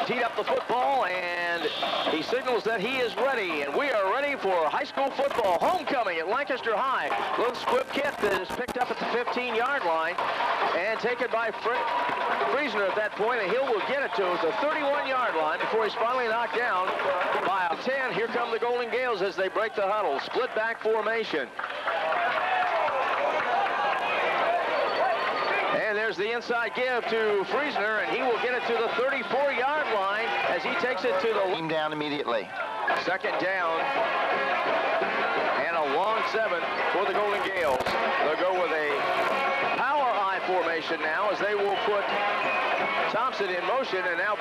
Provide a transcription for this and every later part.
teed up the football, and he signals that he is ready. And we are ready for high school football homecoming at Lancaster High. Little squib kick that is picked up at the 15-yard line and taken by Friesner at that point, and Hill will get it to the 31-yard line before he's finally knocked down by a 10. Here come the Golden Gales as they break the huddle. Split back formation. And there's the inside give to Friesner, and he will get it to the 34-yard line as he takes it to the... Team down immediately. Second down, and a long 7 for the Golden Gales. They'll go with a power I formation now as they will put Thompson in motion, and now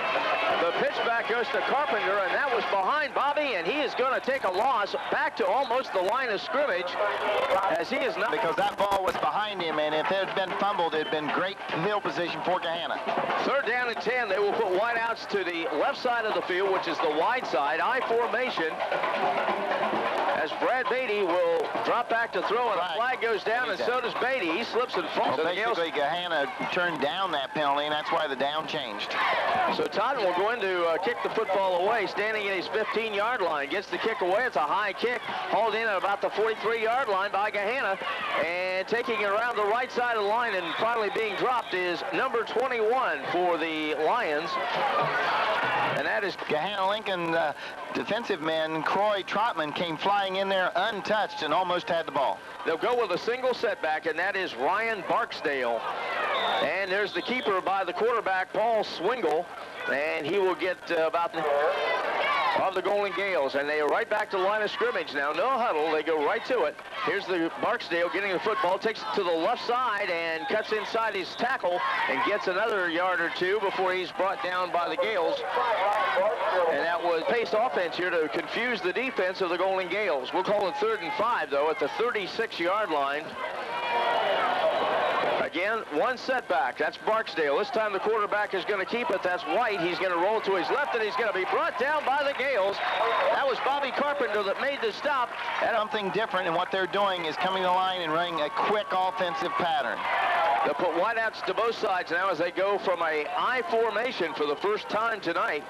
the pitch back goes to Carpenter, and that was behind Bobby, and he is going to take a loss back to almost the line of scrimmage as he is not... Because that ball was behind him, and if it had been fumbled, it had been great field position for Gahanna. Third down and 10. They will put wideouts to the left side of the field, which is the wide side, I formation. As Brad Beatty will drop back to throw, and the flag goes down, and so does Beatty. He slips and falls. Well, basically, Gahanna turned down that penalty, and that's why the down changed. So Totten will go in to kick the football away, standing in his 15-yard line. Gets the kick away. It's a high kick, hauled in at about the 43-yard line by Gahanna, and taking it around the right side of the line and finally being dropped is number 21 for the Lions. And that is Gahanna Lincoln defensive man, Croy Trotman, came flying in there untouched and almost had the ball. They'll go with a single setback, and that is Ryan Barksdale. And there's the keeper by the quarterback, Paul Swingle, and he will get about of the Golden Gales, and they are right back to the line of scrimmage now. No huddle, they go right to it. Here's the Barksdale getting the football, takes it to the left side and cuts inside his tackle and gets another yard or two before he's brought down by the Gales. And that was pace offense here to confuse the defense of the Golden Gales. We'll call it 3rd and 5, though, at the 36-yard line. Again, one setback. That's Barksdale. This time the quarterback is going to keep it. That's White. He's going to roll to his left, and he's going to be brought down by the Gales. That was Bobby Carpenter that made the stop. And something different, and what they're doing is coming to the line and running a quick offensive pattern. They'll put wideouts to both sides now as they go from a I formation for the first time tonight.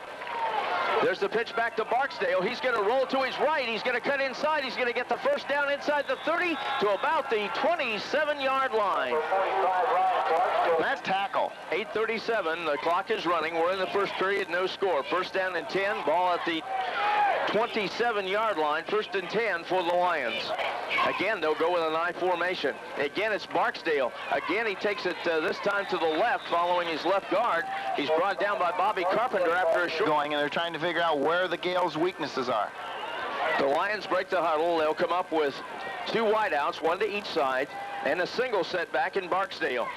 There's the pitch back to Barksdale. He's going to roll to his right. He's going to cut inside. He's going to get the first down inside the 30 to about the 27-yard line. That's tackle. 8:37. The clock is running. We're in the first period. No score. First down and 10. Ball at the 27-yard line. 1st and 10 for the Lions. Again, they'll go with an I formation. Again, it's Barksdale. Again, he takes it this time to the left, following his left guard. He's brought down by Bobby Carpenter after a short... Going, and they're trying to figure out where the Gales' weaknesses are. The Lions break the huddle. They'll come up with 2 wideouts, 1 to each side, and a single setback in Barksdale.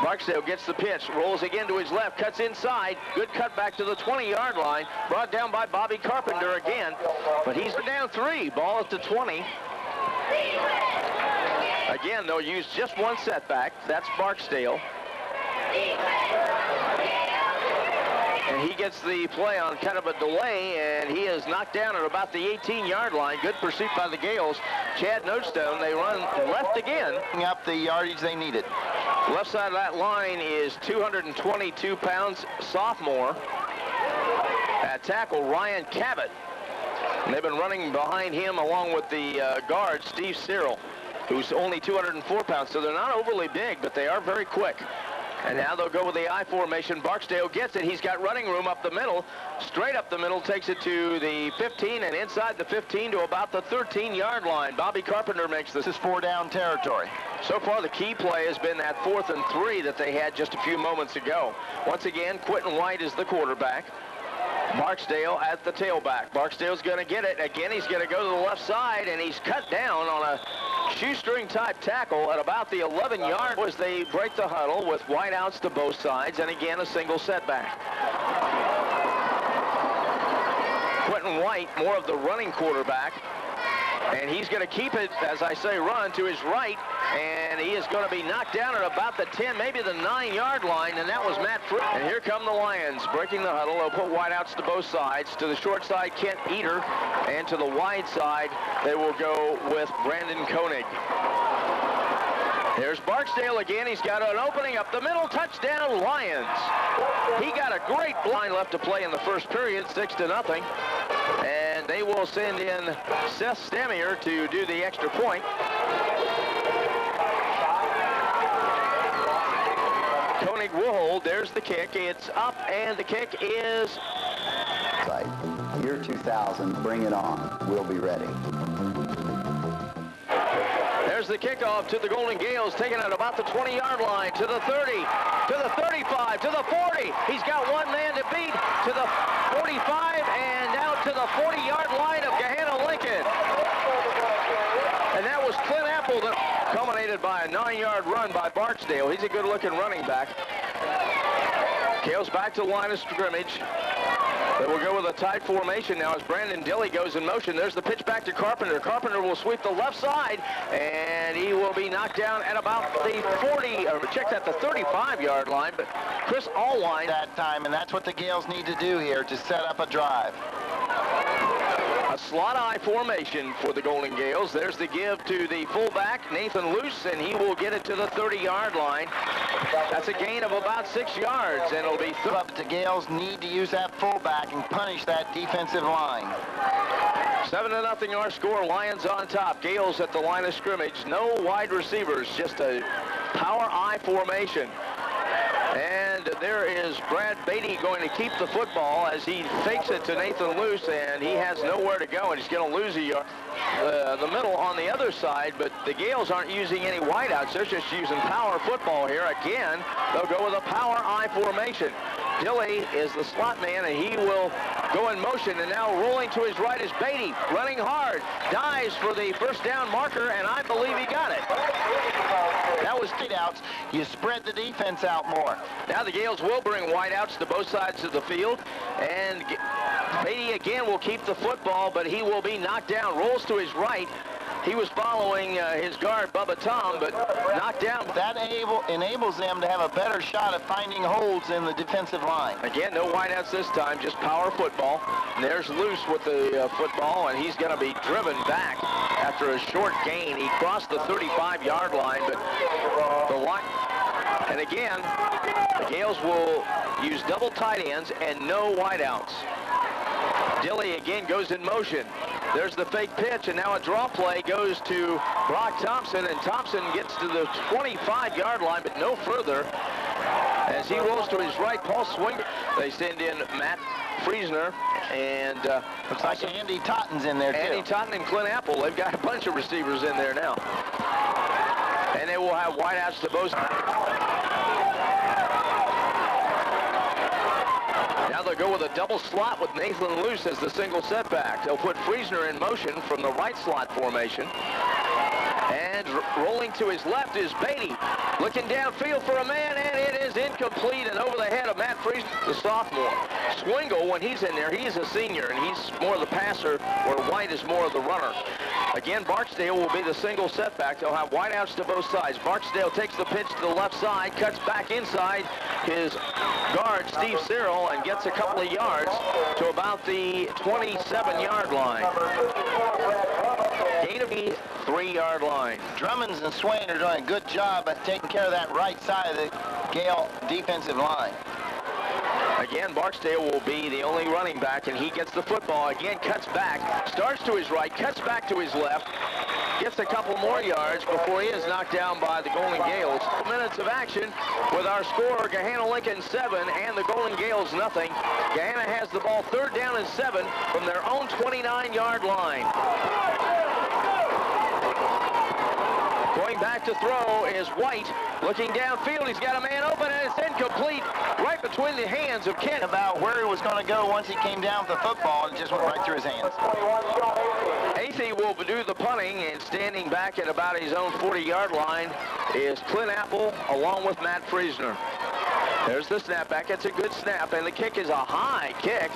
Barksdale gets the pitch, rolls again to his left, cuts inside. Good cut back to the 20-yard line. Brought down by Bobby Carpenter again, but he's down 3. Ball at the 20. Again, they'll use just 1 setback. That's Barksdale. And he gets the play on kind of a delay, and he is knocked down at about the 18-yard line. Good pursuit by the Gales. Chad Notestone, they run left again. Up the yardage they needed. Left side of that line is 222 pounds, sophomore. At tackle, Ryan Cabot. And they've been running behind him along with the guard, Steve Cyril, who's only 204 pounds. So they're not overly big, but they are very quick. And now they'll go with the I formation. Barksdale gets it. He's got running room up the middle. Straight up the middle, takes it to the 15, and inside the 15 to about the 13-yard line. Bobby Carpenter makes this. This is 4-down territory. So far, the key play has been that 4th and 3 that they had just a few moments ago. Once again, Quentin White is the quarterback. Barksdale at the tailback. Barksdale's going to get it. Again, he's going to go to the left side, and he's cut down on a shoestring-type tackle at about the 11-yard as they break the huddle with wideouts to both sides, and again, a single setback. Quentin White, more of the running quarterback, and he's going to keep it, as I say, run to his right, and he is going to be knocked down at about the 10, maybe the 9-yard line, and that was Matt Frick. And here come the Lions breaking the huddle. They'll put wideouts to both sides. To the short side, Kent Eater, and to the wide side, they will go with Brandon Koenig. There's Barksdale again. He's got an opening up the middle. Touchdown, Lions. He got a great blind left to play in the first period, 6-0. And they will send in Seth Stamier to do the extra point. Koenig will hold. There's the kick. It's up, and the kick is... Year 2000, bring it on. We'll be ready. There's the kickoff to the Golden Gales, taken at about the 20-yard line, to the 30, to the 35, to the 40. He's got one man to beat, to the 45, and now to the 40-yard line of Gahanna Lincoln. And that was Clint Apple that culminated by a 9-yard run by Barksdale. He's a good-looking running back. Gales back to the line of scrimmage. They will go with a tight formation now as Brandon Dilly goes in motion. There's the pitch back to Carpenter. Carpenter will sweep the left side, and he will be knocked down at about the 40, or check that, the 35-yard line. But Chris Allwine that time, and that's what the Gales need to do here to set up a drive. A slot I formation for the Golden Gales. There's the give to the fullback, Nathan Luce, and he will get it to the 30-yard line. That's a gain of about 6 yards, and it'll be... But the Gales need to use that fullback and punish that defensive line. 7-0 our score. Lions on top. Gales at the line of scrimmage. No wide receivers, just a power I formation. And there is Brad Beatty going to keep the football as he fakes it to Nathan Luce, and he has nowhere to go, and he's going to lose the middle on the other side. But the Gales aren't using any wideouts. They're just using power football here. Again, they'll go with a power I formation. Dilly is the slot man, and he will go in motion, and now rolling to his right is Beatty, running hard, dives for the first down marker, and I believe he got it. That was outs. You spread the defense out more. Now the Gales will bring wideouts to both sides of the field, and Beatty again will keep the football, but he will be knocked down, rolls to his right. He was following his guard, Bubba Tom, but knocked down. That enables them to have a better shot at finding holes in the defensive line. Again, no wideouts this time, just power football. And there's Luce with the football, and he's going to be driven back after a short gain. He crossed the 35-yard line, but the line... And again, the Gales will use double tight ends and no wideouts. Dilly again goes in motion. There's the fake pitch, and now a draw play goes to Brock Thompson, and Thompson gets to the 25-yard line, but no further. As he rolls to his right, Paul Swinger. They send in Matt Friesner, and looks like Andy Totten's in there, too. Andy Totten and Clint Apple. They've got a bunch of receivers in there now. And they will have wideouts to both. Now they'll go with a double slot with Nathan Luce as the single setback. They'll put Friesner in motion from the right slot formation. And rolling to his left is Beatty. Looking downfield for a man, and it is incomplete and over the head of Matt Friesner, the sophomore. Swingle, when he's in there, he's a senior, and he's more of the passer, where White is more of the runner. Again, Barksdale will be the single setback. They'll have wideouts to both sides. Barksdale takes the pitch to the left side, cuts back inside his guard, Steve Cyril, and gets a couple of yards to about the 27-yard line. Gain of the 3-yard line. Drummonds and Swain are doing a good job at taking care of that right side of the Gale defensive line. Again, Barksdale will be the only running back, and he gets the football. Again, cuts back, starts to his right, cuts back to his left, gets a couple more yards before he is knocked down by the Golden Gales. Minutes of action with our score, Gahanna Lincoln 7 and the Golden Gales nothing. Gahanna has the ball 3rd down and 7 from their own 29-yard line. Going back to throw is White. Looking downfield, he's got a man open, and it's incomplete right between the hands of Kent. About where he was going to go once he came down with the football, and it just went right through his hands. Athey will do the punting, and standing back at about his own 40-yard line is Clint Apple along with Matt Friesner. There's the snapback. It's a good snap, and the kick is a high kick.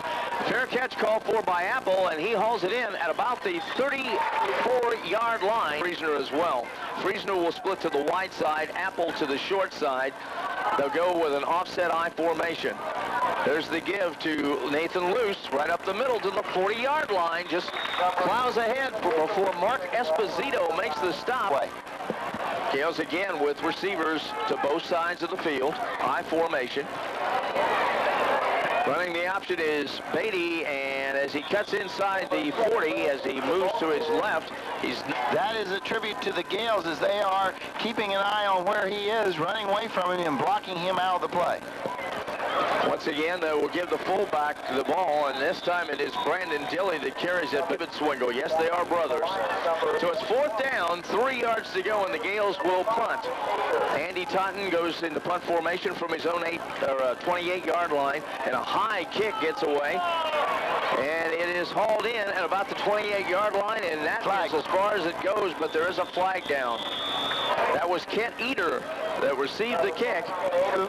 Fair catch called for by Apple, and he hauls it in at about the 34-yard line. Friesner as well. Friesner will split to the wide side, Apple to the short side. They'll go with an offset I formation. There's the give to Nathan Luce right up the middle to the 40-yard line. Just plows ahead before Mark Esposito makes the stop. Gales again with receivers to both sides of the field. I formation. Running the option is Beatty, and as he cuts inside the 40, as he moves to his left, that is a tribute to the Gales, as they are keeping an eye on where he is, running away from him and blocking him out of the play. Once again, they will give the fullback the ball, and this time it is Brandon Dilley that carries it. David Swingle. Yes, they are brothers. So it's 4th down, 3 yards to go, and the Gales will punt. Andy Totten goes into punt formation from his own 28-yard line, and a high kick gets away. And it is hauled in at about the 28-yard line, and that is as far as it goes, but there is a flag down. That was Kent Eater that received the kick.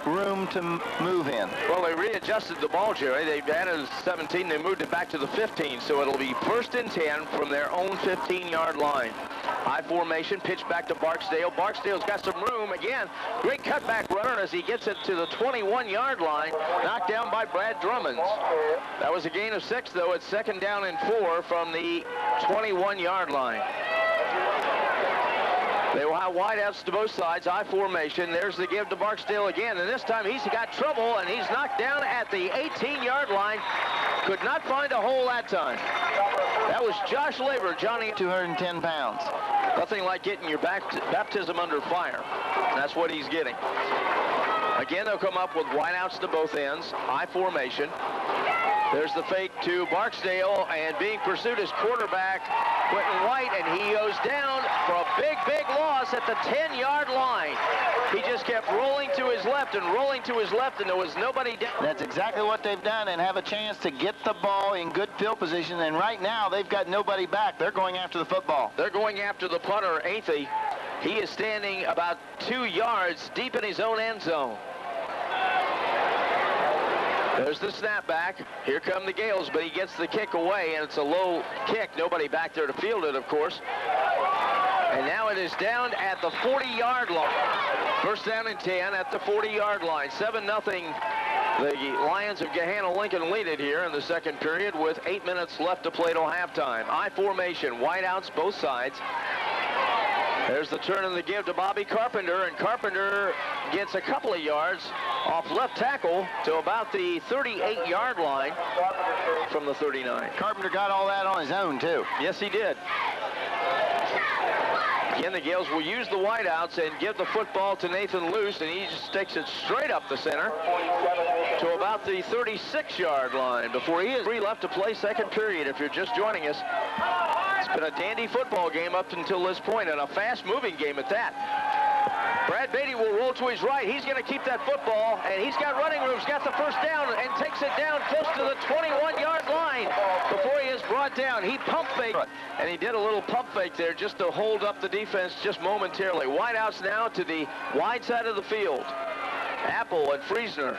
Room to move in. Well, they readjusted the ball, Jerry. They added 17. They moved it back to the 15. So it'll be 1st and 10 from their own 15-yard line. High formation, pitch back to Barksdale. Barksdale's got some room. Again, great cutback runner as he gets it to the 21-yard line. Knocked down by Brad Drummonds. That was a gain of 6, though. It's 2nd down and 4 from the 21-yard line. They will have wideouts to both sides, I formation. There's the give to Barksdale again, and this time he's got trouble, and he's knocked down at the 18-yard line. Could not find a hole that time. That was Josh Labor, Johnny. 210 pounds. Nothing like getting your baptism under fire. That's what he's getting. Again, they'll come up with wideouts to both ends, I formation. There's the fake to Barksdale, and being pursued is quarterback Quentin White, and he goes down for a big, big loss at the 10-yard line. He just kept rolling to his left and rolling to his left, and there was nobody down. That's exactly what they've done, and have a chance to get the ball in good field position, and right now they've got nobody back. They're going after the football. They're going after the punter, Athey. He is standing about 2 yards deep in his own end zone. There's the snapback. Here come the Gales, but he gets the kick away, and it's a low kick. Nobody back there to field it, of course. And now it is down at the 40-yard line. 1st down and 10 at the 40-yard line. 7-0. The Lions of Gahanna Lincoln lead it here in the 2nd period with 8 minutes left to play till halftime. I formation, wideouts both sides. There's the turn and the give to Bobby Carpenter, and Carpenter gets a couple of yards off left tackle to about the 38-yard line from the 39. Carpenter got all that on his own, too. Yes, he did. Again, the Gales will use the wideouts and give the football to Nathan Luce, and he just takes it straight up the center to about the 36-yard line before he is 3 left to play 2nd period. If you're just joining us, it's been a dandy football game up until this point, and a fast-moving game at that. Brad Beatty will roll to his right. He's going to keep that football, and he's got running room. He's got the 1st down and takes it down close to the 21-yard line before he is brought down. He pump faked, and he did a little pump fake there just to hold up the defense just momentarily. Wideouts now to the wide side of the field. Apple and Friesner.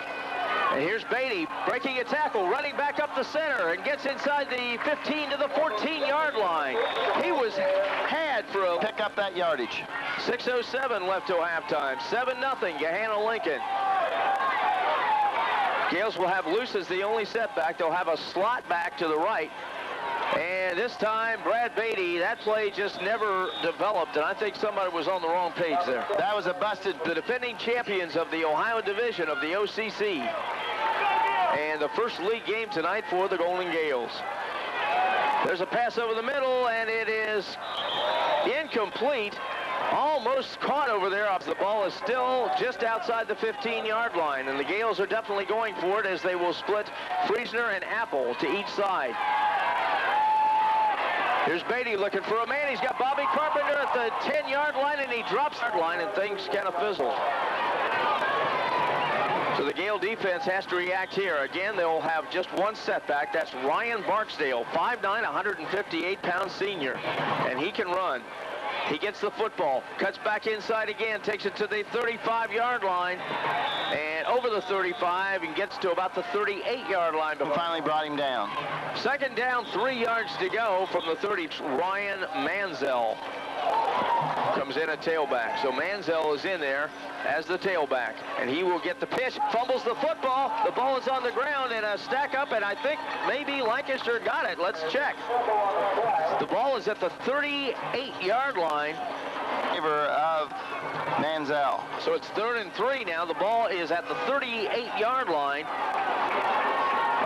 And here's Beatty breaking a tackle, running back up the center, and gets inside the 15 to the 14-yard line. He was had for a pick up that yardage. 6:07 left till halftime. 7-0 Gahanna Lincoln. Gales will have Luce as the only setback. They'll have a slot back to the right. And this time, Brad Beatty, that play just never developed, and I think somebody was on the wrong page there. That was a busted. The defending champions of the Ohio Division of the OCC. And the first league game tonight for the Golden Gales. There's a pass over the middle, and it is incomplete. Almost caught over there. The ball is still just outside the 15-yard line, and the Gales are definitely going for it as they will split Friesner and Apple to each side. Here's Beatty looking for a man. He's got Bobby Carpenter at the 10-yard line, and he drops the line, and things kind of fizzle. So the Gale defense has to react here. Again, they'll have just one setback. That's Ryan Barksdale, 5'9", 158-pound senior, and he can run. He gets the football, cuts back inside again, takes it to the 35-yard line, and over the 35, and gets to about the 38-yard line. But finally brought him down. 2nd down, 3 yards to go from the 30. Ryan Manziel comes in at tailback. So Manziel is in there as the tailback, and he will get the pitch, fumbles the football. The ball is on the ground and a stack up, and I think maybe Lancaster got it. Let's check. The ball is at the 38-yard line. Of Manziel. So it's 3rd and 3 now. The ball is at the 38-yard line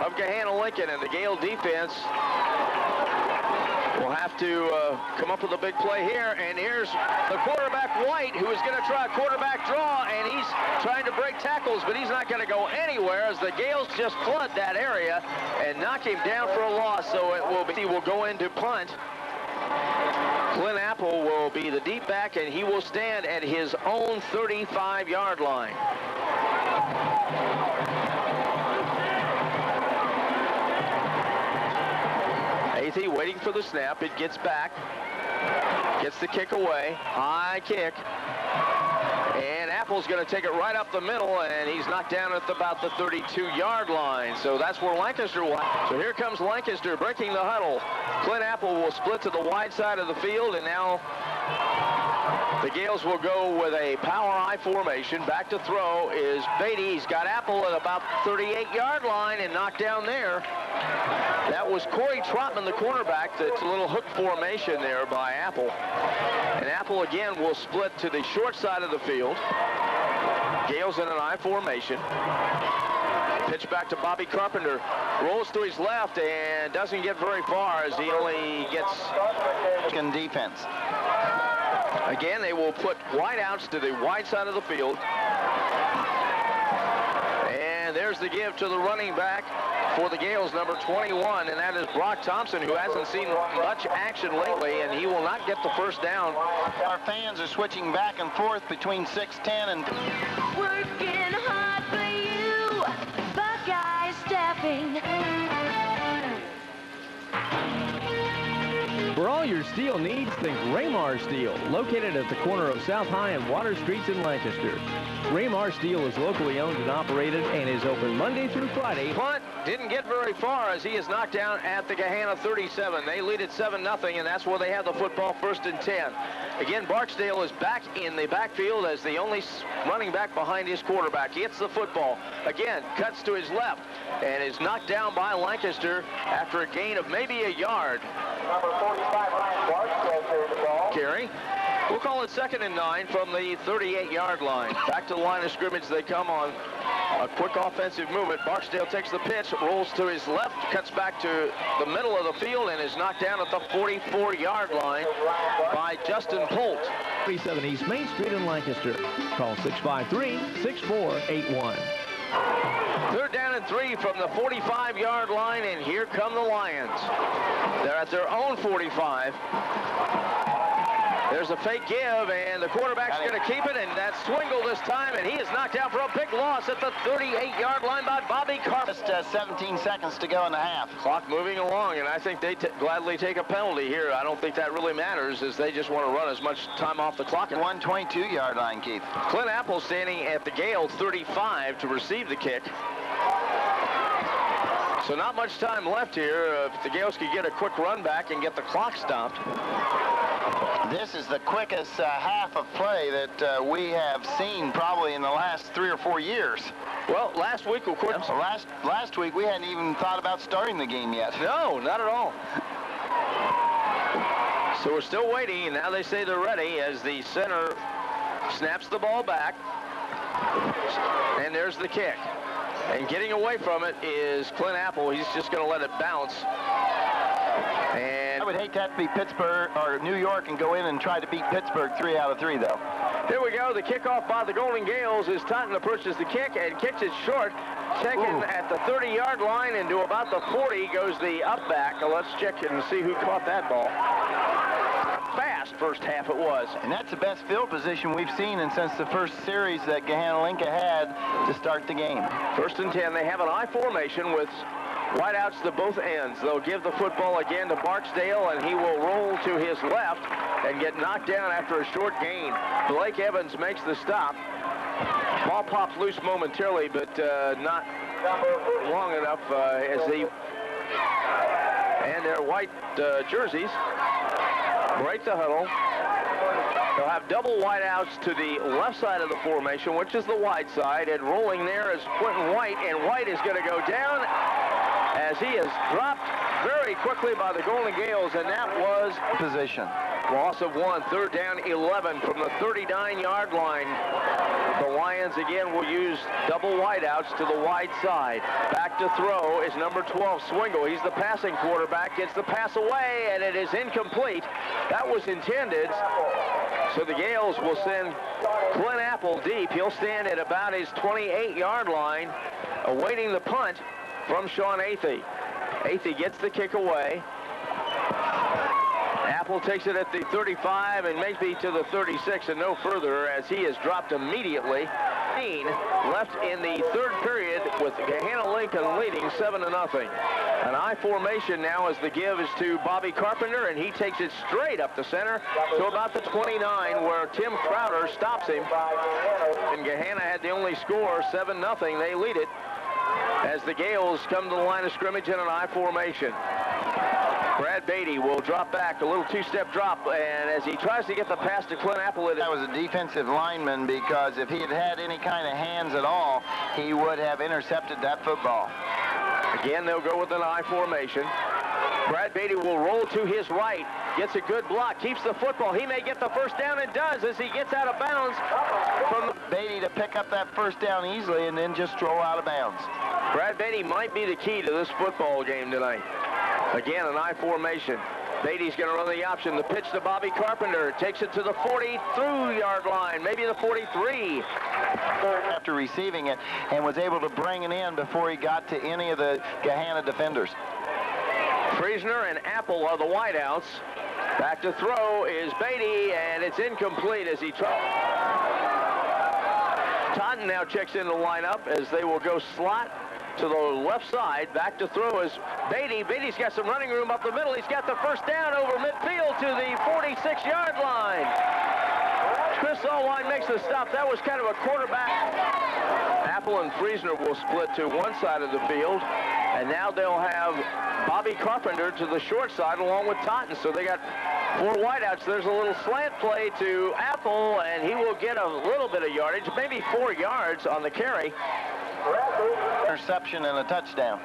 of Gahanna Lincoln, and the Gale defense will have to come up with a big play here. And here's the quarterback, White, who is going to try a quarterback draw, and he's trying to break tackles, but he's not going to go anywhere as the Gales just flood that area and knock him down for a loss. So he will go into punt. Clint Apple will be the deep back, and he will stand at his own 35-yard line. Athe waiting for the snap. It gets back. Gets the kick away. High kick. And Apple's going to take it right up the middle, and he's knocked down at about the 32-yard line. So that's where Lancaster will. So here comes Lancaster breaking the huddle. Clint Apple will split to the wide side of the field, and now the Gales will go with a power I formation. Back to throw is Beatty. He's got Apple at about the 38-yard line and knocked down there. That was Corey Trotman, the cornerback. That's a little hook formation there by Apple. And Apple again will split to the short side of the field. Gales in an I formation. Pitch back to Bobby Carpenter. Rolls to his left and doesn't get very far as he only gets in defense. Again, they will put wideouts to the wide side of the field. And there's the give to the running back for the Gales, number 21, and that is Brock Thompson, who hasn't seen much action lately, and he will not get the first down. Our fans are switching back and forth between 6'10 and... Working hard for you, Buckeye Staffing. For all your steel needs, think Raymar Steel, located at the corner of South High and Water Streets in Lancaster. Raymar Steel is locally owned and operated and is open Monday through Friday. Punt didn't get very far as he is knocked down at the Gahanna 37. They lead it 7-0, and that's where they have the football, 1st and 10. Again, Barksdale is back in the backfield as the only running back behind his quarterback. He hits the football. Again, cuts to his left and is knocked down by Lancaster after a gain of maybe a yard. Number 45, Ryan Barksdale carried the ball. Carry. We'll call it 2nd and 9 from the 38-yard line. Back to the line of scrimmage they come on a quick offensive movement. Barksdale takes the pitch, rolls to his left, cuts back to the middle of the field, and is knocked down at the 44-yard line by Justin Polt. 37 East Main Street in Lancaster. Call 653-6481. 3rd down and 3 from the 45-yard line, and here come the Lions. They're at their own 45. There's a fake give, and the quarterback's going to keep it, and that's Swingle this time, and he is knocked down for a big loss at the 38-yard line by Bobby Carpenter. Just 17 seconds to go in the half. Clock moving along, and I think they gladly take a penalty here. I don't think that really matters, as they just want to run as much time off the clock. 122-yard line, Keith. Clint Apple standing at the Gale 35 to receive the kick. So not much time left here. If the Gales could get a quick run back and get the clock stopped. This is the quickest half of play that we have seen probably in the last 3 or 4 years. Well, last week, of course. Last week, we hadn't even thought about starting the game yet. No, not at all. So we're still waiting, and now they say they're ready as the center snaps the ball back. And there's the kick. And getting away from it is Clint Apple. He's just going to let it bounce. And I would hate to have to be Pittsburgh or New York and go in and try to beat Pittsburgh 3 out of 3, though. Here we go. The kickoff by the Golden Gales is Taunton approaches the kick and kicks it short. Taken at the 30-yard line, and to about the 40 goes the up back. Now let's check it and see who caught that ball. Fast first half it was. And that's the best field position we've seen since the first series that Gahanna Lincoln had to start the game. 1st and 10. They have an I formation with wideouts to both ends. They'll give the football again to Barksdale, and he will roll to his left and get knocked down after a short gain. Blake Evans makes the stop. Ball pops loose momentarily, but not long enough as they and their white jerseys break the huddle. They'll have double wideouts to the left side of the formation, which is the wide side, and rolling there is Quentin White, and White is going to go down as he is dropped very quickly by the Golden Gales, and that was position. Loss of 1, third down 11 from the 39-yard line. The Lions again will use double wideouts to the wide side. Back to throw is number 12, Swingle. He's the passing quarterback, gets the pass away, and it is incomplete. That was intended. So the Gales will send Clint Apple deep. He'll stand at about his 28-yard line, awaiting the punt from Sean Athey. Athey gets the kick away. Apple takes it at the 35 and maybe to the 36 and no further, as he is dropped immediately. Left in the third period with Gahanna Lincoln leading 7-0. An I formation now as the give is to Bobby Carpenter, and he takes it straight up the center to about the 29 where Tim Crowder stops him. And Gahanna had the only score, 7-0. They lead it as the Gales come to the line of scrimmage in an I formation. Brad Beatty will drop back, a little two-step drop, and as he tries to get the pass to Clint Apple, that was a defensive lineman, because if he had had any kind of hands at all, he would have intercepted that football. Again, they'll go with an I formation. Brad Beatty will roll to his right, gets a good block, keeps the football. He may get the first down, and does as he gets out of bounds. From Beatty to pick up that first down easily and then just throw out of bounds. Brad Beatty might be the key to this football game tonight. Again, an I formation. Beatty's going to run the option. The pitch to Bobby Carpenter. Takes it to the 42-yard line, maybe the 43. After receiving it, and was able to bring it in before he got to any of the Gahanna defenders. Friesner and Apple are the wideouts. Back to throw is Beatty, and it's incomplete as he tries. Totten now checks into the lineup as they will go slot to the left side. Back to throw is Beatty. Beatty's got some running room up the middle. He's got the first down over midfield to the 46-yard line. Chris Allwine makes the stop. That was kind of a quarterback. Apple and Friesner will split to one side of the field, and now they'll have Bobby Carpenter to the short side along with Totten. So they got four wideouts. There's a little slant play to Apple, and he will get a little bit of yardage, maybe 4 yards on the carry. Interception and a touchdown.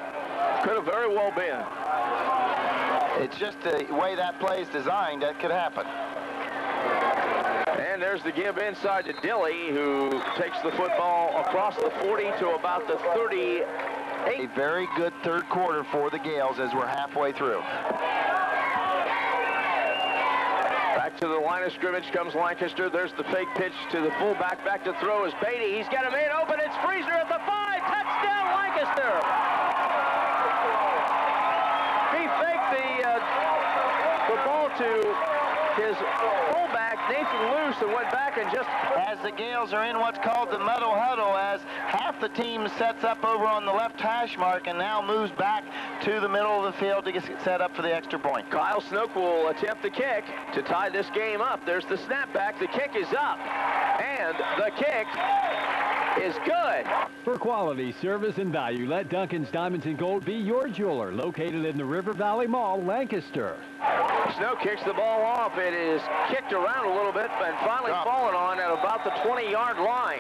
Could have very well been. It's just the way that play is designed, that could happen. And there's the give inside to Dilly, who takes the football across the 40 to about the 38. A very good third quarter for the Gales as we're halfway through. Back to the line of scrimmage comes Lancaster. There's the fake pitch to the fullback. Back to throw is Beatty. He's got a man open. It's Friesner at the 5. Touchdown, Lancaster. He faked the ball to his fullback, Nathan Luce, and went back and just... As the Gales are in what's called the muddle huddle, as half the team sets up over on the left hash mark and now moves back to the middle of the field to get set up for the extra point. Kyle Snook will attempt the kick to tie this game up. There's the snapback. The kick is up, and the kick is good. For quality, service, and value, let Duncan's Diamonds and Gold be your jeweler, located in the River Valley Mall, Lancaster. Snow kicks the ball off. It is kicked around a little bit and finally fallen on at about the 20-yard line.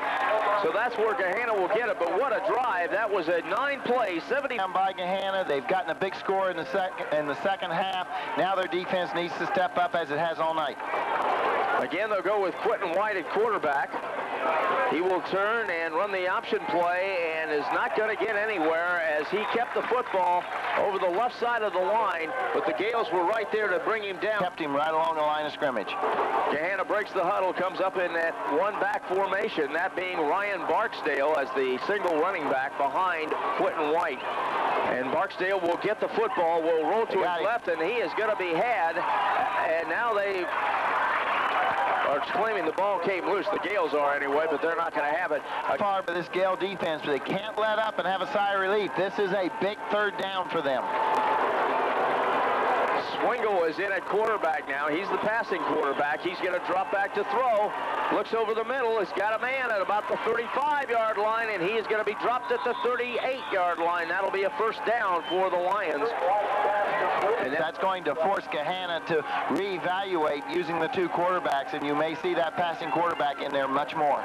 So that's where Gahanna will get it. But what a drive. That was a 9-play, 70. Down by Gahanna. They've gotten a big score in the second half. Now their defense needs to step up as it has all night. Again, they'll go with Quentin White at quarterback. He will turn and run the option play and is not going to get anywhere as he kept the football over the left side of the line, but the Gales were right there to bring him down. Kept him right along the line of scrimmage. Gahanna breaks the huddle, comes up in that one-back formation, that being Ryan Barksdale as the single running back behind Quentin White. And Barksdale will get the football, will roll to his left, and he is going to be had. And now they are claiming the ball came loose. The Gales are anyway, but they're not going to have it. Far for this Gale defense, but they can't let up and have a sigh of relief. This is a big third down for them. Swingle is in at quarterback now. He's the passing quarterback. He's going to drop back to throw. Looks over the middle. He's got a man at about the 35-yard line, and he is going to be dropped at the 38-yard line. That'll be a first down for the Lions. And that's going to force Gahanna to reevaluate using the two quarterbacks, and you may see that passing quarterback in there much more.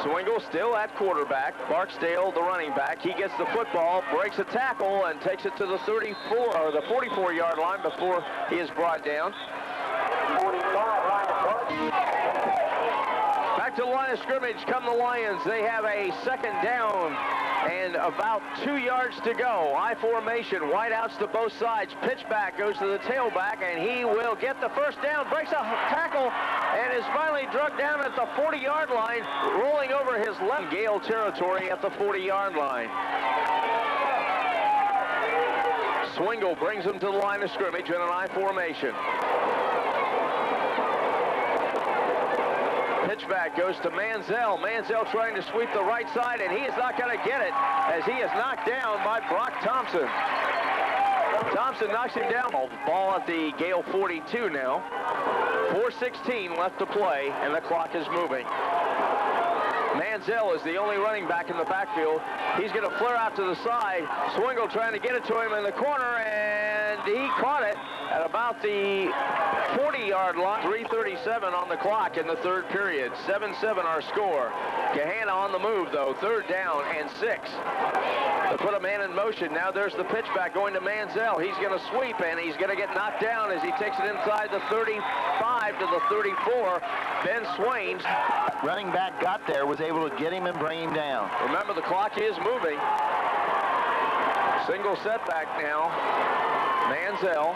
Swingle still at quarterback. Barksdale, the running back. He gets the football, breaks a tackle, and takes it to the 34 or the 44-yard line before he is brought down. Back to the line of scrimmage come the Lions. They have a second down and about 2 yards to go. I formation, wideouts to both sides. Pitch back goes to the tailback, and he will get the first down. Breaks a tackle and is finally drugged down at the 40-yard line, rolling over his left. Gale territory at the 40-yard line. Swingle brings him to the line of scrimmage in an I formation. Pitchback goes to Manziel. Manziel trying to sweep the right side, and he is not going to get it as he is knocked down by Brock Thompson. Thompson knocks him down. Ball at the Gale 42 now. 4:16 left to play, and the clock is moving. Manziel is the only running back in the backfield. He's going to flare out to the side. Swingle trying to get it to him in the corner, and he caught it at about the 40-yard line. 3:37 on the clock in the third period. 7-7 our score. Gahanna on the move, though. Third down and 6. To put a man in motion. Now there's the pitch back going to Manziel. He's going to sweep, and he's going to get knocked down as he takes it inside the 35 to the 34. Ben Swain. Running back got there, was able to get him and bring him down. Remember, the clock is moving. Single setback now. Manziel.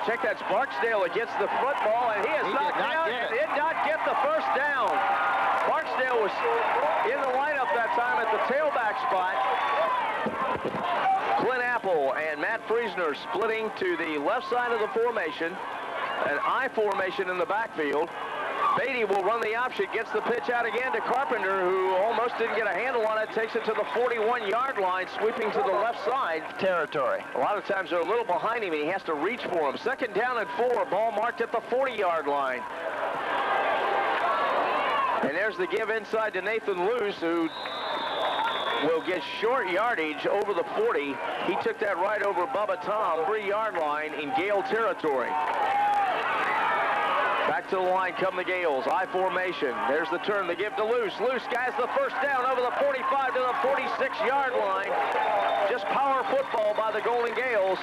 Check that, Barksdale gets the football, and he is knocked down and did not get the first down. Barksdale was in the lineup that time at the tailback spot. Clint Apple and Matt Friesner splitting to the left side of the formation. An I formation in the backfield. Beatty will run the option, gets the pitch out again to Carpenter, who almost didn't get a handle on it, takes it to the 41-yard line, sweeping to the left side. Territory. A lot of times they're a little behind him, and he has to reach for him. Second down and 4, ball marked at the 40-yard line. And there's the give inside to Nathan Luce, who will get short yardage over the 40. He took that right over Bubba Tom, 3-yard line in Gale territory. Back to the line come the Gales. I formation. There's the turn. The give to Luce. Luce guys the first down over the 45 to the 46-yard line. Just power football by the Golden Gales.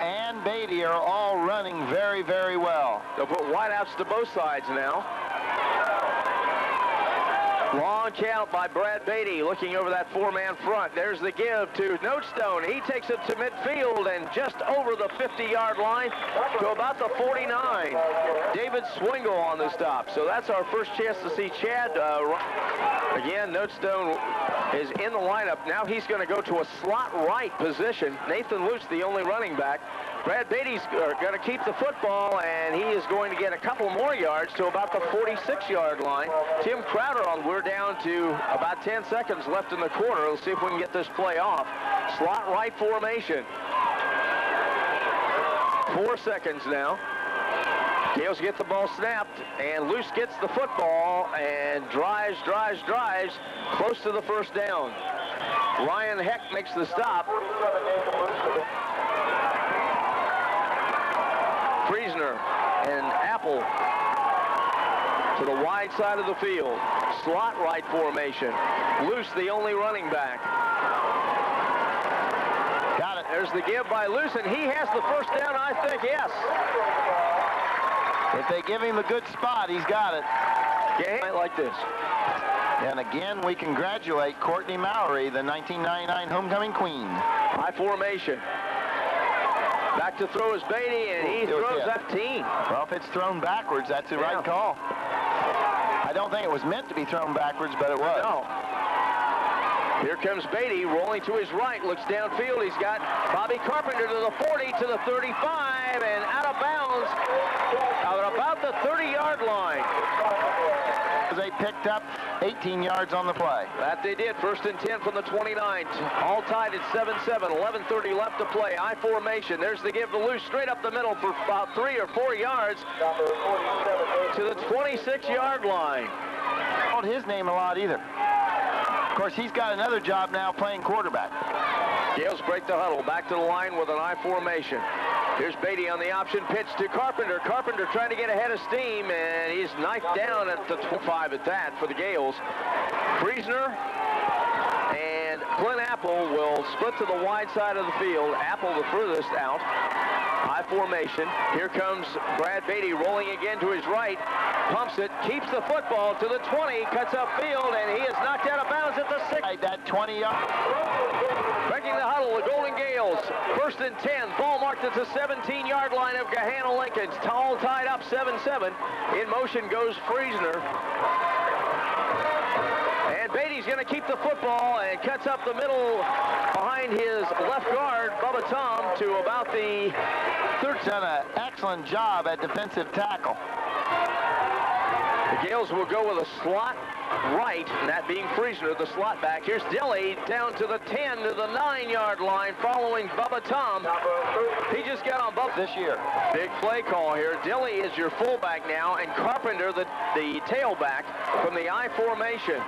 And Beatty are all running very, very well. They'll put wideouts to both sides now. Long count by Brad Beatty looking over that 4-man front. There's the give to Notestone. He takes it to midfield and just over the 50-yard line to about the 49. David Swingle on the stop. So that's our first chance to see Chad. Again, Notestone is in the lineup. Now he's going to go to a slot right position. Nathan Luce, the only running back. Brad Beatty's going to keep the football, and he is going to get a couple more yards to about the 46-yard line. Tim Crowder on. We're down to about 10 seconds left in the quarter. Let's see if we can get this play off. Slot right formation. 4 seconds now. Gales get the ball snapped, and Luce gets the football and drives, close to the first down. Ryan Heck makes the stop. Friesner and Apple to the wide side of the field. Slot right formation. Luce, the only running back. Got it. There's the give by Luce, and he has the first down, I think, yes. If they give him a good spot, he's got it. Yeah, like this. And again, we congratulate Courtney Mowry, the 1999 homecoming queen. High formation. Back to throw is Beatty, and he throws that team. Well, if it's thrown backwards, that's the right call. I don't think it was meant to be thrown backwards, but it was. No. Here comes Beatty rolling to his right, looks downfield. He's got Bobby Carpenter to the 40, to the 35, and out of bounds at about the 30-yard line. They picked up 18 yards on the play. That they did. First and 10 from the 29. All tied at 7-7. 11:30 left to play. I formation. There's the give to Luce straight up the middle for about 3 or 4 yards to the 26-yard line. Called his name a lot either. Of course, he's got another job now playing quarterback. Gales break the huddle. Back to the line with an I formation. Here's Beatty on the option pitch to Carpenter. Carpenter trying to get ahead of steam, and he's knifed down at the 5 at that for the Gales. Friesner and Clint Apple will split to the wide side of the field. Apple the furthest out. High formation. Here comes Brad Beatty rolling again to his right. Pumps it, keeps the football to the 20, cuts upfield, and he is knocked out of bounds at the 6. That 20-yard. Breaking the huddle, the Golden Gales. 1st and 10. Ball marked at the 17-yard line of Gahanna Lincoln. All tied up 7-7. In motion goes Friesner. And Beatty's going to keep the football and cuts up the middle behind his left guard, Bubba Tom, to about the 13. Done an excellent job at defensive tackle. The Gales will go with a slot right, and that being Friesner, the slot back. Here's Dilly down to the 10 to the 9-yard line following Bubba Tom. He just got on Bubba this year. Big play call here. Dilly is your fullback now, and Carpenter the tailback from the I formation.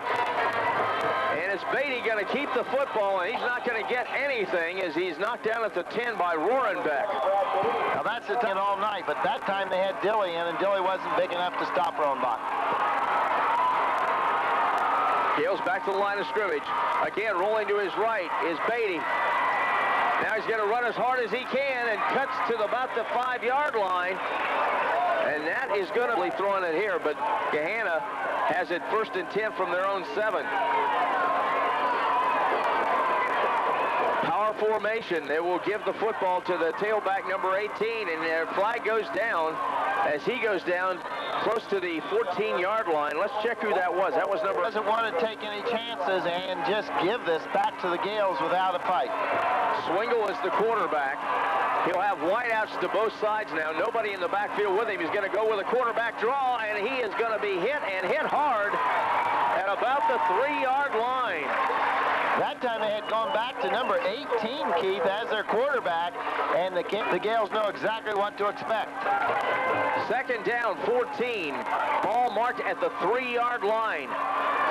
And it's Beatty going to keep the football, and he's not going to get anything as he's knocked down at the 10 by Rohrenbeck. Now that's the 10 all night, but that time they had Dilly in, and Dilly wasn't big enough to stop Rohrenbeck. Gales back to the line of scrimmage. Again, rolling to his right is Beatty. Now he's going to run as hard as he can and cuts to about the 5-yard line. And that is going to be throwing it here, but Gahanna has it 1st and 10 from their own 7. Power formation. They will give the football to the tailback, number 18, and their flag goes down as he goes down close to the 14-yard line. Let's check who that was. That was number... Doesn't want to take any chances and just give this back to the Gales without a fight. Swingle is the quarterback. He'll have wideouts to both sides now. Nobody in the backfield with him. He's going to go with a quarterback draw, and he is going to be hit and hit hard at about the 3-yard line. That time they had gone back to number 18, Keith, as their quarterback, and the Gales know exactly what to expect. 2nd down, 14. Ball marked at the 3-yard line.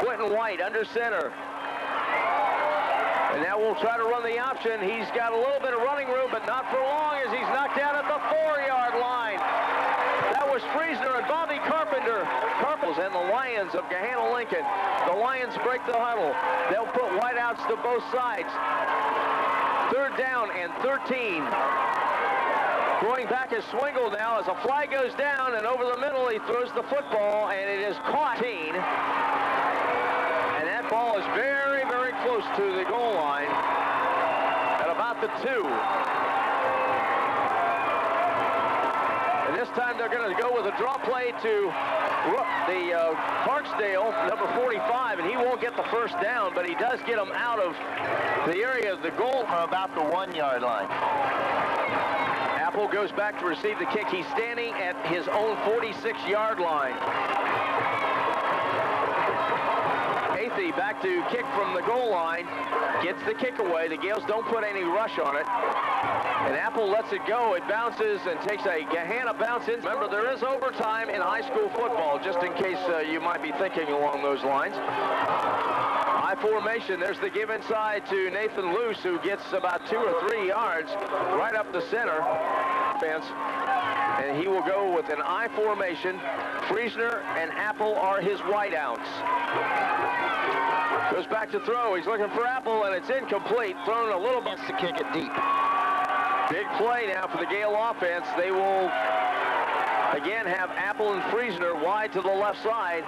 Quentin White under center. And now we'll try to run the option. He's got a little bit of running room, but not for long as he's knocked down at the 4-yard line. That was Friesner and Bobby Carpenter. And the Lions of Gahanna Lincoln. The Lions break the huddle. They'll put wideouts to both sides. 3rd down and 13. Going back is Swingle now as a flag goes down, and over the middle he throws the football, and it is caught. And that ball is very, very close to the goal line at about the 2. And this time they're going to go with a draw play to the Parksdale, number 45, and he won't get the 1st down, but he does get him out of the area of the goal from about the 1-yard line. Apple goes back to receive the kick. He's standing at his own 46-yard line. Athy back to kick from the goal line. Gets the kick away. The Gales don't put any rush on it. And Apple lets it go. It bounces and takes a Gahanna bounce in. Remember, there is overtime in high school football, just in case you might be thinking along those lines. High formation. There's the give inside to Nathan Luce, who gets about 2 or 3 yards right up the center. Fence. And he will go with an I formation. Friesner and Apple are his wideouts. Goes back to throw. He's looking for Apple, and it's incomplete. Thrown a little bit to kick it deep. Big play now for the Gale offense. They will again have Apple and Friesner wide to the left side.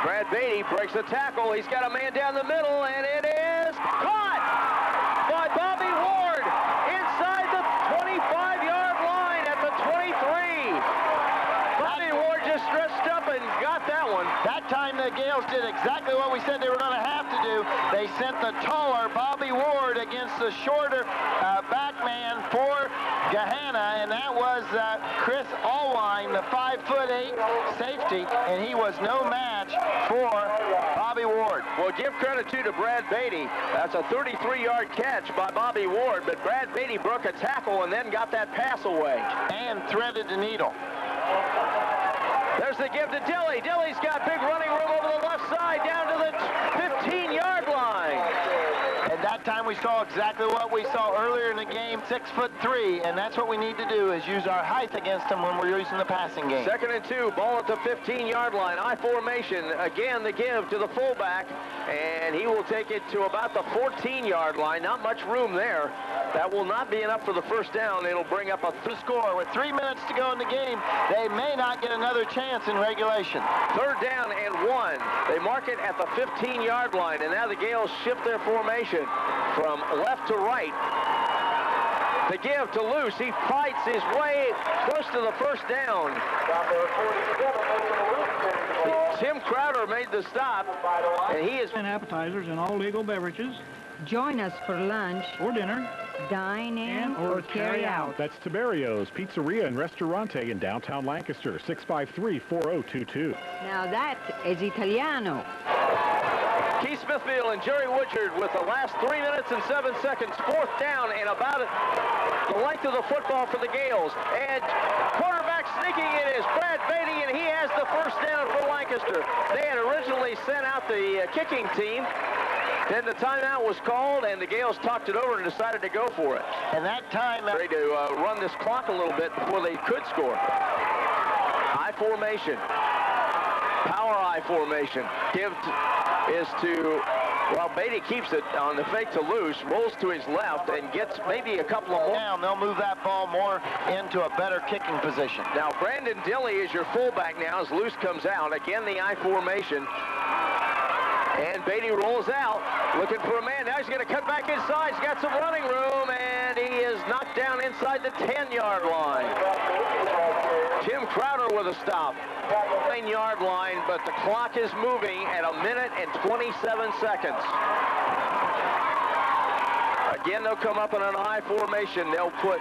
Brad Beatty breaks the tackle. He's got a man down the middle, and it is caught by Bobby Ward inside the 25-yard line at the 23. Bobby Ward just stretched up and got that one. That time the Gales did exactly what we said they were going to have to do. They sent the taller Bobby Ward against the shorter back man for Gahanna, and that was Chris Allwine, the 5'8" safety, and he was no match for Bobby Ward. Well, give credit to Brad Beatty. That's a 33-yard catch by Bobby Ward, but Brad Beatty broke a tackle and then got that pass away. And threaded the needle. There's the give to Dilly. Dilly's got big running room over the left side down to the 15-yard line. And that time we saw exactly what we saw earlier in the game, 6'3", and that's what we need to do, is use our height against them when we're using the passing game. 2nd and 2, ball at the 15-yard line. I formation. Again, the give to the fullback, and he will take it to about the 14-yard line. Not much room there. That will not be enough for the first down. It'll bring up a score. With 3 minutes to go in the game, they may not get another chance in regulation. 3rd down and 1. They mark it at the 15-yard line, and now the Gales shift their formation from left to right. The give to Luce. He fights his way close to the first down. Tim Crowder made the stop, and he is... And appetizers and all legal beverages. Join us for lunch or dinner. Dine in or carry out. That's Tiberio's Pizzeria and Restaurante in downtown Lancaster, 653-4022. Now that is Italiano. Keith Smithfield and Jerry Woodard with the last 3 minutes and 7 seconds. 4th down and about the length of the football for the Gales. And quarterback sneaking in is Brad Beatty, and he has the first down for Lancaster. They had originally sent out the kicking team. Then the timeout was called, and the Gales talked it over and decided to go for it. And that time... Ready to run this clock a little bit before they could score. I formation. Power I formation. Give is to... Well, Beatty keeps it on the fake to Luce, rolls to his left, and gets maybe a couple of more. Down, they'll move that ball more into a better kicking position. Now, Brandon Dilley is your fullback now as Luce comes out. Again, the I formation. And Beatty rolls out, looking for a man. Now he's going to cut back inside. He's got some running room, and he is knocked down inside the 10-yard line. Tim Crowder with a stop. 9-yard line, but the clock is moving at 1 minute and 27 seconds. Again, they'll come up in an I formation. They'll put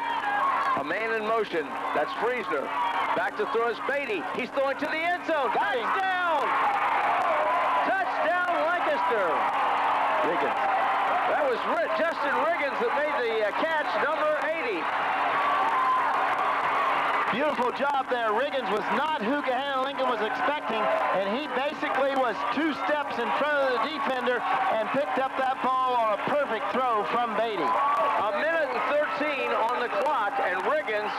a man in motion. That's Friesner. Back to throw is Beatty. He's throwing to the end zone. Touchdown! Touchdown, Lancaster. Riggins. That was Justin Riggins that made the catch, number 80. Beautiful job there. Riggins was not who Gahanna Lincoln was expecting, and he basically was 2 steps in front of the defender and picked up that ball on a perfect throw from Beatty. 1 minute and 13 on the clock, and Riggins,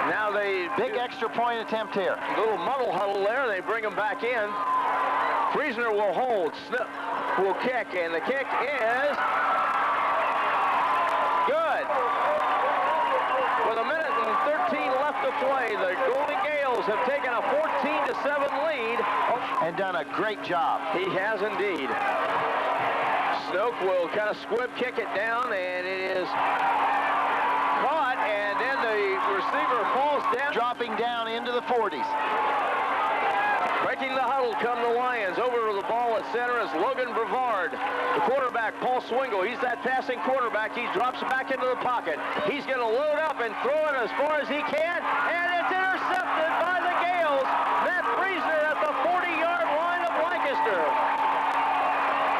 now they... Big extra point attempt here. Little muddle huddle there. They bring him back in. Friesner will hold. Snip will kick, and the kick is good. With 1 minute and 13 left to play, the Golden Gales have taken a 14-7 lead. And done a great job. He has indeed. Snoke will kind of squib kick it down, and it is caught, and then the receiver falls down. Dropping down into the 40s. Breaking the huddle come the Lions. Over to the ball at center is Logan Brevard. The quarterback, Paul Swingle. He's that passing quarterback. He drops back into the pocket. He's going to load up and throw it as far as he can. And it's intercepted by the Gales. Matt Friesner at the 40-yard line of Lancaster.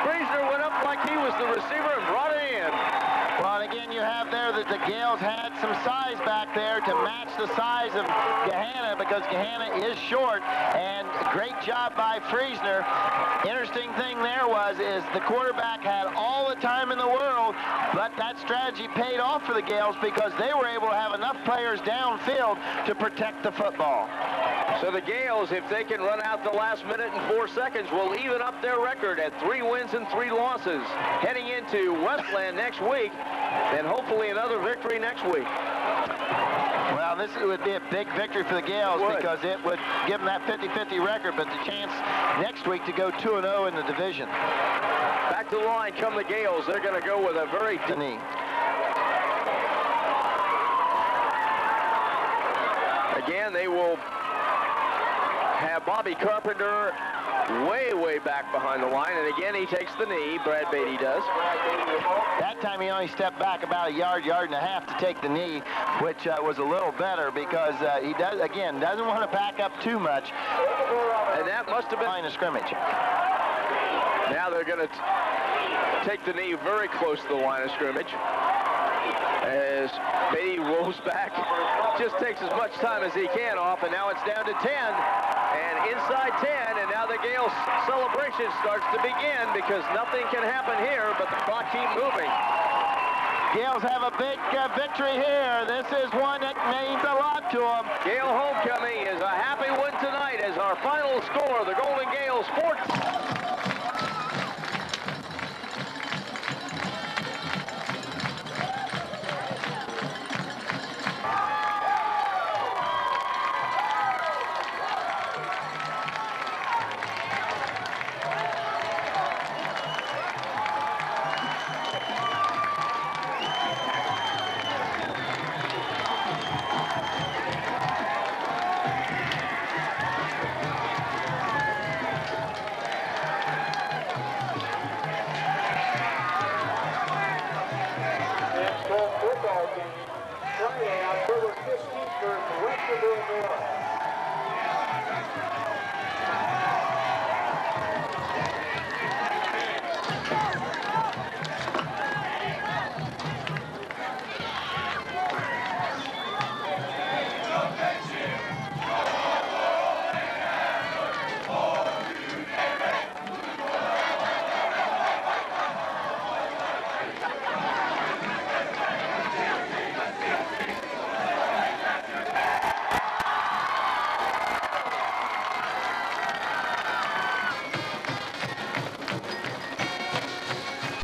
Friesner went up like he was the receiver and brought it in. Well, and again, you have there that the Gales had some size back there to match the size of Gahanna, because Gahanna is short, and great job by Friesner. Interesting thing there is the quarterback had all the time in the world, but that strategy paid off for the Gales because they were able to have enough players downfield to protect the football. So the Gales, if they can run out the last minute and 4 seconds, will even up their record at 3 wins and 3 losses. Heading into Westland next week, and hopefully another victory next week. Well, this would be a big victory for the Gales because it would give them that 50-50 record, but the chance next week to go 2-0 in the division. Back to the line come the Gales. They're going to go with a very... Again, they will have Bobby Carpenter way back behind the line, and again he takes the knee. Brad Beatty does. That time he only stepped back about a yard and a half to take the knee, which was a little better because he doesn't want to back up too much. And that must have been line of scrimmage. Now they're going to take the knee very close to the line of scrimmage as Beatty rolls back, just takes as much time as he can off, and now it's down to 10, and inside 10, and now the Gales celebration starts to begin because nothing can happen here, but the clock keeps moving. Gales have a big victory here. This is one that means a lot to them. Gale homecoming.